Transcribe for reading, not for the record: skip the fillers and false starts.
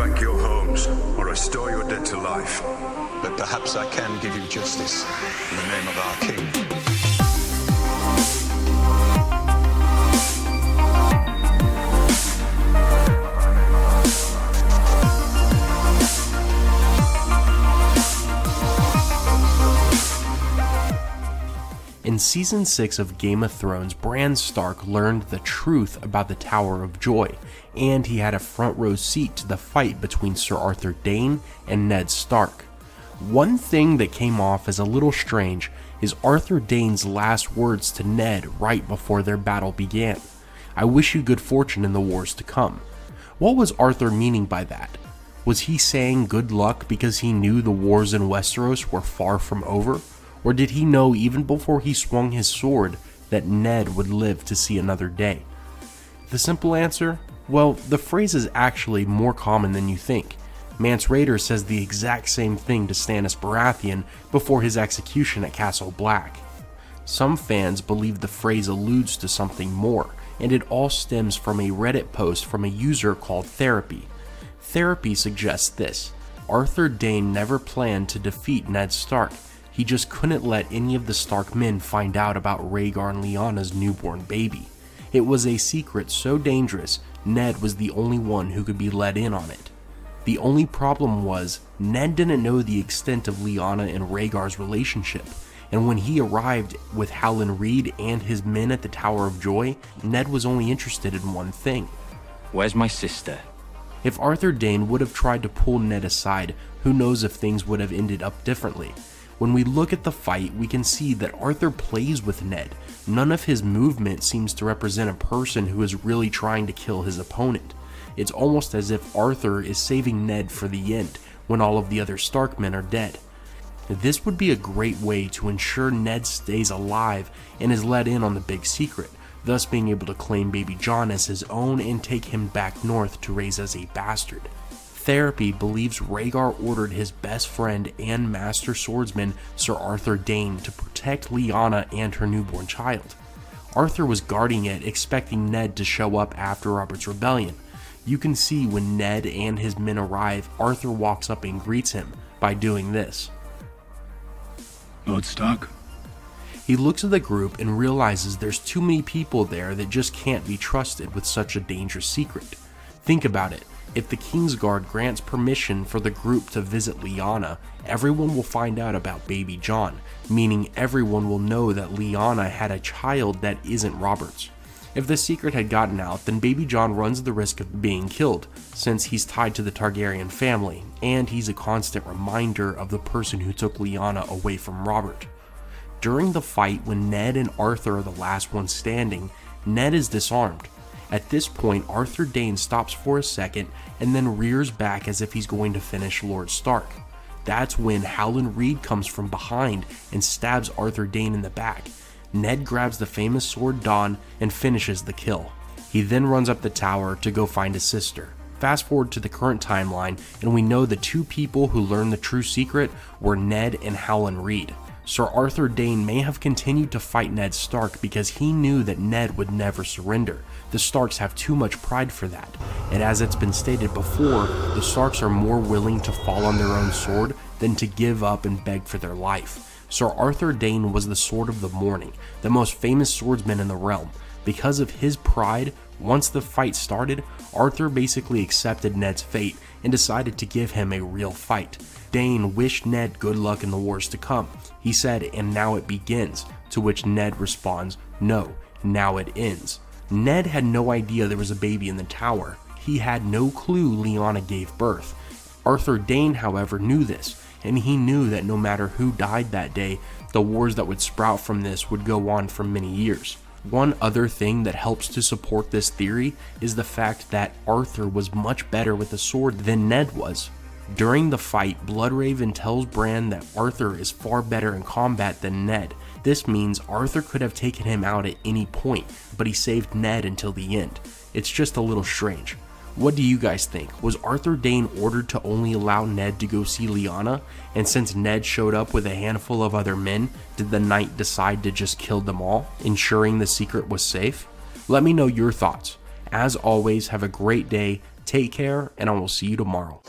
back your homes or restore your dead to life. But perhaps I can give you justice in the name of our king. In Season 6 of Game of Thrones, Bran Stark learned the truth about the Tower of Joy, and he had a front row seat to the fight between Sir Arthur Dayne and Ned Stark. One thing that came off as a little strange is Arthur Dayne's last words to Ned right before their battle began. "I wish you good fortune in the wars to come." What was Arthur meaning by that? Was he saying good luck because he knew the wars in Westeros were far from over? Or did he know even before he swung his sword that Ned would live to see another day? The simple answer? Well, the phrase is actually more common than you think. Mance Rayder says the exact same thing to Stannis Baratheon before his execution at Castle Black. Some fans believe the phrase alludes to something more, and it all stems from a Reddit post from a user called Therapy. Therapy suggests this: Arthur Dayne never planned to defeat Ned Stark. He just couldn't let any of the Stark men find out about Rhaegar and Lyanna's newborn baby. It was a secret so dangerous, Ned was the only one who could be let in on it. The only problem was, Ned didn't know the extent of Lyanna and Rhaegar's relationship, and when he arrived with Howland Reed and his men at the Tower of Joy, Ned was only interested in one thing. "Where's my sister?" If Arthur Dayne would have tried to pull Ned aside, who knows if things would have ended up differently. When we look at the fight, we can see that Arthur plays with Ned. None of his movement seems to represent a person who is really trying to kill his opponent. It's almost as if Arthur is saving Ned for the end, when all of the other Stark men are dead. This would be a great way to ensure Ned stays alive and is let in on the big secret, thus being able to claim baby Jon as his own and take him back north to raise as a bastard. Therapy believes Rhaegar ordered his best friend and master swordsman Sir Arthur Dayne to protect Lyanna and her newborn child. Arthur was guarding it, expecting Ned to show up after Robert's rebellion. You can see when Ned and his men arrive, Arthur walks up and greets him by doing this. Lord Stark? He looks at the group and realizes there's too many people there that just can't be trusted with such a dangerous secret. Think about it. If the Kingsguard grants permission for the group to visit Lyanna, everyone will find out about baby Jon, meaning everyone will know that Lyanna had a child that isn't Robert's. If the secret had gotten out, then baby Jon runs the risk of being killed, since he's tied to the Targaryen family, and he's a constant reminder of the person who took Lyanna away from Robert. During the fight, when Ned and Arthur are the last ones standing, Ned is disarmed. At this point, Arthur Dayne stops for a second and then rears back as if he's going to finish Lord Stark. That's when Howland Reed comes from behind and stabs Arthur Dayne in the back. Ned grabs the famous sword Dawn and finishes the kill. He then runs up the tower to go find his sister. Fast forward to the current timeline, and we know the two people who learned the true secret were Ned and Howland Reed. Sir Arthur Dayne may have continued to fight Ned Stark because he knew that Ned would never surrender. The Starks have too much pride for that, and as it's been stated before, the Starks are more willing to fall on their own sword than to give up and beg for their life. Sir Arthur Dayne was the Sword of the Morning, the most famous swordsman in the realm. Because of his pride, once the fight started, Arthur basically accepted Ned's fate and decided to give him a real fight. Dayne wished Ned good luck in the wars to come. He said, "And now it begins," to which Ned responds, "No, now it ends." Ned had no idea there was a baby in the tower. He had no clue Lyanna gave birth. Arthur Dayne, however, knew this, and he knew that no matter who died that day, the wars that would sprout from this would go on for many years. One other thing that helps to support this theory is the fact that Arthur was much better with a sword than Ned was. During the fight, Bloodraven tells Bran that Arthur is far better in combat than Ned. This means Arthur could have taken him out at any point, but he saved Ned until the end. It's just a little strange. What do you guys think? Was Arthur Dayne ordered to only allow Ned to go see Lyanna? And since Ned showed up with a handful of other men, did the knight decide to just kill them all, ensuring the secret was safe? Let me know your thoughts. As always, have a great day, Take care, and I will see you tomorrow.